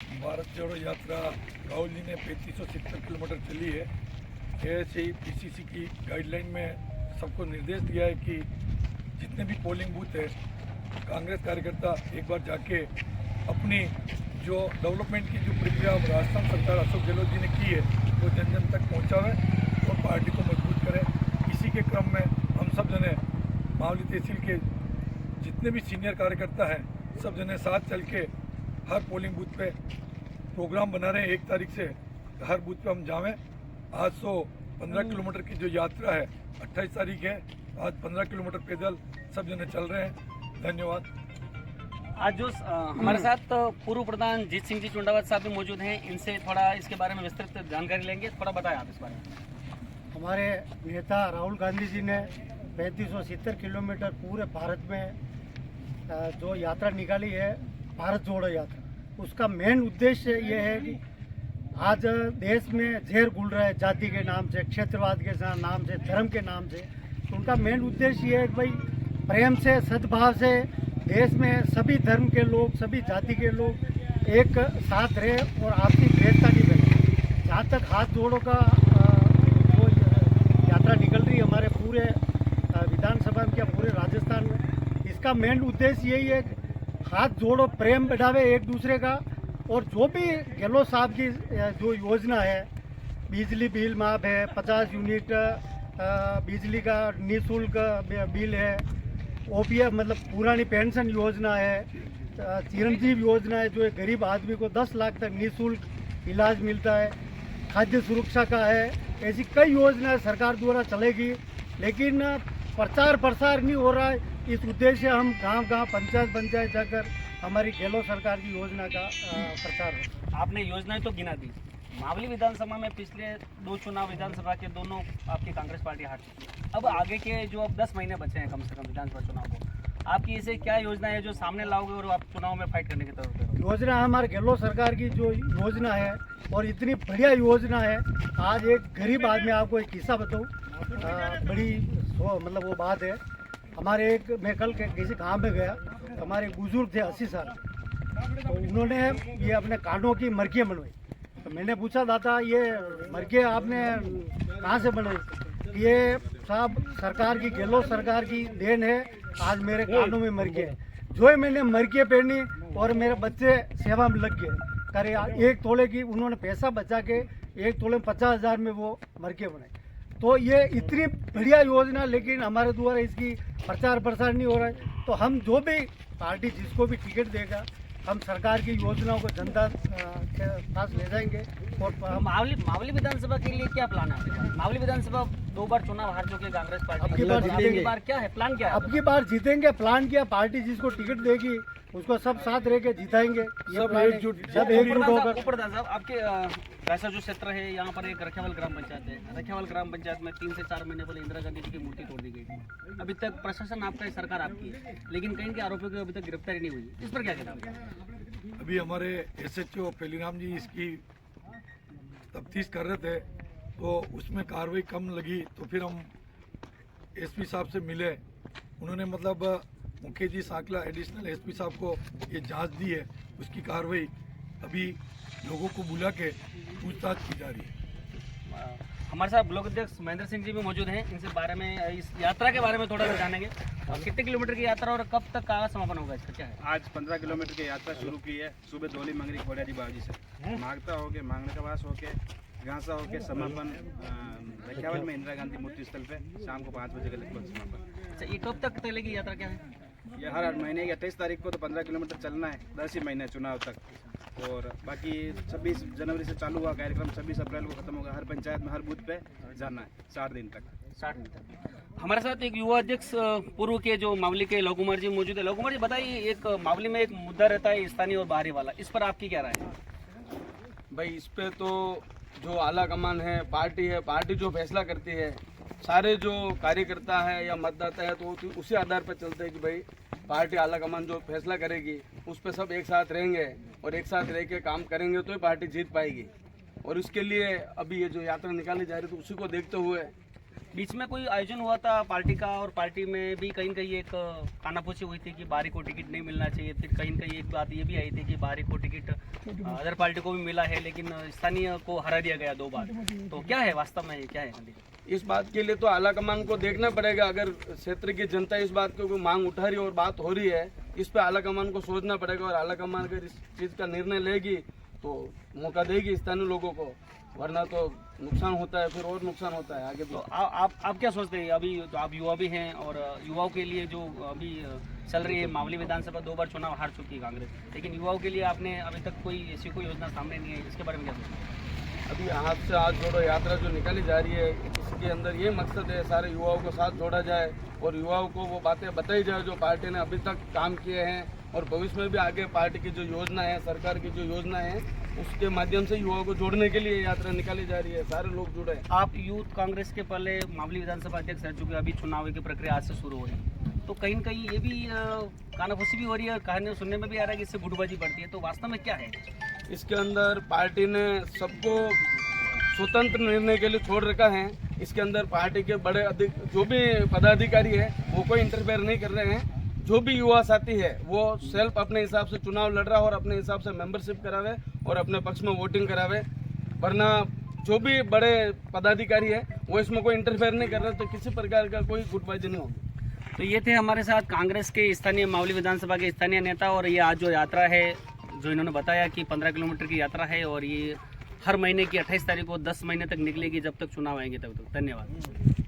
भारत जोड़ो यात्रा राहुल जी ने 3570 किलोमीटर चली है। ऐसे ही पीसीसी की गाइडलाइन में सबको निर्देश दिया है कि जितने भी पोलिंग बूथ है कांग्रेस कार्यकर्ता एक बार जाके अपनी जो डेवलपमेंट की जो प्रक्रिया राजस्थान सरकार अशोक गहलोत जी ने की है वो जन जन तक पहुँचावे और पार्टी को मजबूत करे। इसी के क्रम में हम सब जने मावली तहसील के जितने भी सीनियर कार्यकर्ता हैं सब जने साथ चल के हर पोलिंग बूथ पे प्रोग्राम बना रहे हैं। 1 तारीख से हर बूथ पे हम जावें। आज 15 किलोमीटर की जो यात्रा है 28 तारीख है, आज 15 किलोमीटर पैदल सब जने चल रहे हैं। धन्यवाद। आज जो हमारे साथ पूर्व प्रधान जीत सिंह जी चुंडावत साहब भी मौजूद हैं, इनसे थोड़ा इसके बारे में विस्तृत जानकारी लेंगे। थोड़ा बताएं आप इस बारे में। हमारे नेता राहुल गांधी जी ने 3570 किलोमीटर पूरे भारत में जो यात्रा निकाली है, भारत जोड़ो यात्रा, उसका मेन उद्देश्य ये है कि आज देश में जहर घुल रहा है जाति के नाम से, क्षेत्रवाद के नाम से, धर्म के नाम से। तो उनका मेन उद्देश्य ये है कि भाई प्रेम से, सद्भाव से देश में सभी धर्म के लोग, सभी जाति के लोग एक साथ रहे और आपसी भेदता नहीं बने। जहाँ तक हाथ जोड़ो का जो यात्रा निकल रही है हमारे पूरे विधानसभा में, क्या पूरे राजस्थान में, इसका मेन उद्देश्य यही है हाथ जोड़ो, प्रेम बढ़ावे एक दूसरे का। और जो भी गहलोत साहब की जो योजना है, बिजली बिल माफ है, 50 यूनिट बिजली का निःशुल्क बिल है, ओपीएफ मतलब पुरानी पेंशन योजना है, चिरंजीव योजना है जो एक गरीब आदमी को 10 लाख तक निःशुल्क इलाज मिलता है, खाद्य सुरक्षा का है। ऐसी कई योजनाएं सरकार द्वारा चलेगी, लेकिन प्रचार प्रसार नहीं हो रहा है। इस उद्देश्य हम गांव-गांव, पंचायत जाकर हमारी गहलोत सरकार की योजना का प्रचार हो। आपने योजनाएं तो गिना दी। मावली विधानसभा में पिछले 2 चुनाव विधानसभा के दोनों आपकी कांग्रेस पार्टी हार चुकी है। अब आगे के जो अब 10 महीने बचे हैं कम से कम विधानसभा चुनाव को, आपकी इसे क्या योजना है जो सामने लाओगे और आप चुनाव में फाइट करने की तरफ करोगे? योजना हमारे गहलोत सरकार की जो योजना है और इतनी बढ़िया योजना है। आज एक गरीब आदमी, आपको एक किस्सा बताऊँ, बड़ी मतलब वो बात है। हमारे मैं कल किसी गाँव में गया, हमारे बुजुर्ग थे 80 साल, तो उन्होंने ये अपने कानों की मरकियाँ बनवाई। तो मैंने पूछा, दादा ये मरकियाँ आपने कहाँ से बनवाई? ये साहब सरकार की, गहलोत सरकार की देन है। आज मेरे कानों में मरकियाँ है, जो है मैंने मरकियाँ पहनी और मेरे बच्चे सेवा में लग गए। करे 1 तोले की उन्होंने पैसा बचा के 1 तोले में 50,000 में वो मरकियाँ बनाई। तो ये इतनी बढ़िया योजना, लेकिन हमारे द्वारा इसकी प्रचार प्रसार नहीं हो रहा है। तो हम जो भी पार्टी जिसको भी टिकट देगा, हम सरकार की योजनाओं को जनता के पास ले जाएंगे। और हम मावली विधानसभा के लिए क्या प्लान है आपके पास? मावली विधानसभा 2 बार चुनाव हार चुकी है कांग्रेस पार्टी। अब की बार जीतेंगे। बार क्या है प्लान, क्या है? अब की बार जीतेंगे। प्लान किया, पार्टी जिसको टिकट देगी उसको सब साथ रह के जिताएंगे। सब एकजुट होकर। प्रधान साहब, आपके वैसा जो क्षेत्र है यहाँ पर एक रखेवाल ग्राम पंचायत है। रखेवाल ग्राम पंचायत में 3 से 4 महीने पहले इंदिरा गांधी जी की मूर्ति तोड़ दी गई थी। अभी तक प्रशासन आपका है, सरकार आपकी है, लेकिन कहीं के आरोपियों की अभी तक गिरफ्तारी नहीं हुई। इस पर क्या कहना है? अभी हमारे एसएचओ पेलीराम जी इसकी तफ्तीश कर रहे थे, तो उसमें कार्रवाई कम लगी, तो फिर हम एसपी साहब से मिले। उन्होंने मतलब मुकेश जी सांकला एडिशनल एसपी साहब को ये जांच दी है। उसकी कार्रवाई अभी लोगों को बुला के पूछताछ की जा रही है। हमारे साथ ब्लॉक अध्यक्ष महेंद्र सिंह जी भी मौजूद हैं। इनसे बारे में, इस यात्रा के बारे में थोड़ा सा जानेंगे। कितने किलोमीटर की यात्रा और कब तक का समापन होगा, इसका क्या है? आज 15 किलोमीटर की यात्रा शुरू की है। सुबह धोली मंगरी खोड़िया जी बाबू जी से मांगता होके, मांगने का वास होके, घासा होके समापन रखियावल में इंदिरा गांधी मूर्ति स्थल पे शाम को 5 बजे के लगभग समापन। अच्छा, ये कब तक चलेगी यात्रा, क्या है? ये हर महीने की 28 तारीख को तो 15 किलोमीटर चलना है, 10 ही महीने चुनाव तक। और बाकी 26 जनवरी से चालू हुआ कार्यक्रम 26 अप्रैल को खत्म होगा। हर पंचायत में, हर बूथ पे जाना है 60 दिन तक। 60 दिन तक। हमारे साथ एक युवा अध्यक्ष पूर्व के जो मावली के लव कुमार जी मौजूद है। लव कुमार जी, बताइए, एक मावली में एक मुद्दा रहता है स्थानीय और बाहरी वाला, इस पर आपकी क्या राय है? भाई इस पे तो जो आला कमान है, पार्टी जो फैसला करती है, सारे जो कार्यकर्ता है या मतदाता है तो उसी आधार पर चलते हैं कि भाई पार्टी आला कमान जो फैसला करेगी उस पर सब एक साथ रहेंगे और एक साथ रह के काम करेंगे तो ही पार्टी जीत पाएगी। और उसके लिए अभी ये जो यात्रा निकाली जा रही है तो उसी को देखते हुए बीच में कोई आयोजन हुआ था पार्टी का और पार्टी में भी कहीं कहीं एक कानाफूसी हुई थी कि बाहरी को टिकट नहीं मिलना चाहिए, फिर कहीं कहीं एक बात ये भी आई थी कि बाहरी को टिकट अदर पार्टी को भी मिला है लेकिन स्थानीय को हरा दिया गया 2 बार। तो क्या है वास्तव में, क्या है कंडीशन? इस बात के लिए तो आला कमान को देखना पड़ेगा। अगर क्षेत्र की जनता इस बात की कोई मांग उठा रही है और बात हो रही है, इस पे आला कमान को सोचना पड़ेगा और आला कमान अगर इस चीज़ का निर्णय लेगी तो मौका देगी स्थानीय लोगों को, वरना तो नुकसान होता है, फिर और नुकसान होता है आगे भी। तो आप क्या सोचते हैं? अभी तो आप युवा भी हैं और युवाओं के लिए जो अभी चल रही है मावली विधानसभा 2 बार चुनाव हार चुकी है कांग्रेस, लेकिन युवाओं के लिए आपने अभी तक कोई ऐसी कोई योजना सामने नहीं है, इसके बारे में क्या सोचते हैं? अभी हाथ से हाथ जोड़ो यात्रा जो निकाली जा रही है, इसके अंदर ये मकसद है सारे युवाओं को साथ जोड़ा जाए और युवाओं को वो बातें बताई जाए जो पार्टी ने अभी तक काम किए हैं और भविष्य में भी आगे पार्टी की जो योजना है, सरकार की जो योजना है, उसके माध्यम से युवाओं को जोड़ने के लिए यात्रा निकाली जा रही है। सारे लोग जुड़े। आप यूथ कांग्रेस के पहले मावली विधानसभा अध्यक्ष रह चुके, अभी चुनाव की प्रक्रिया आज से शुरू हो रही है, तो कहीं न कहीं ये भी कानाफूसी भी हो रही है, कहानियाँ सुनने में भी आ रहा है कि इससे गुटबाजी बढ़ती है, तो वास्तव में क्या है? इसके अंदर पार्टी ने सबको स्वतंत्र निर्णय के लिए छोड़ रखा है। इसके अंदर पार्टी के बड़े जो भी पदाधिकारी है वो कोई इंटरफेयर नहीं कर रहे हैं। जो भी युवा साथी है वो सेल्फ अपने हिसाब से चुनाव लड़ रहा है और अपने हिसाब से मेंबरशिप करावे और अपने पक्ष में वोटिंग करावे, वरना जो भी बड़े पदाधिकारी है वो इसमें कोई इंटरफेयर नहीं कर रहे, तो किसी प्रकार का कोई गुटबाजी नहीं होगी। तो ये थे हमारे साथ कांग्रेस के स्थानीय मावली विधानसभा के स्थानीय नेता, और ये आज जो यात्रा है जो इन्होंने बताया कि 15 किलोमीटर की यात्रा है और ये हर महीने की 28 तारीख को 10 महीने तक निकलेगी, जब तक चुनाव आएंगे तब तक। धन्यवाद।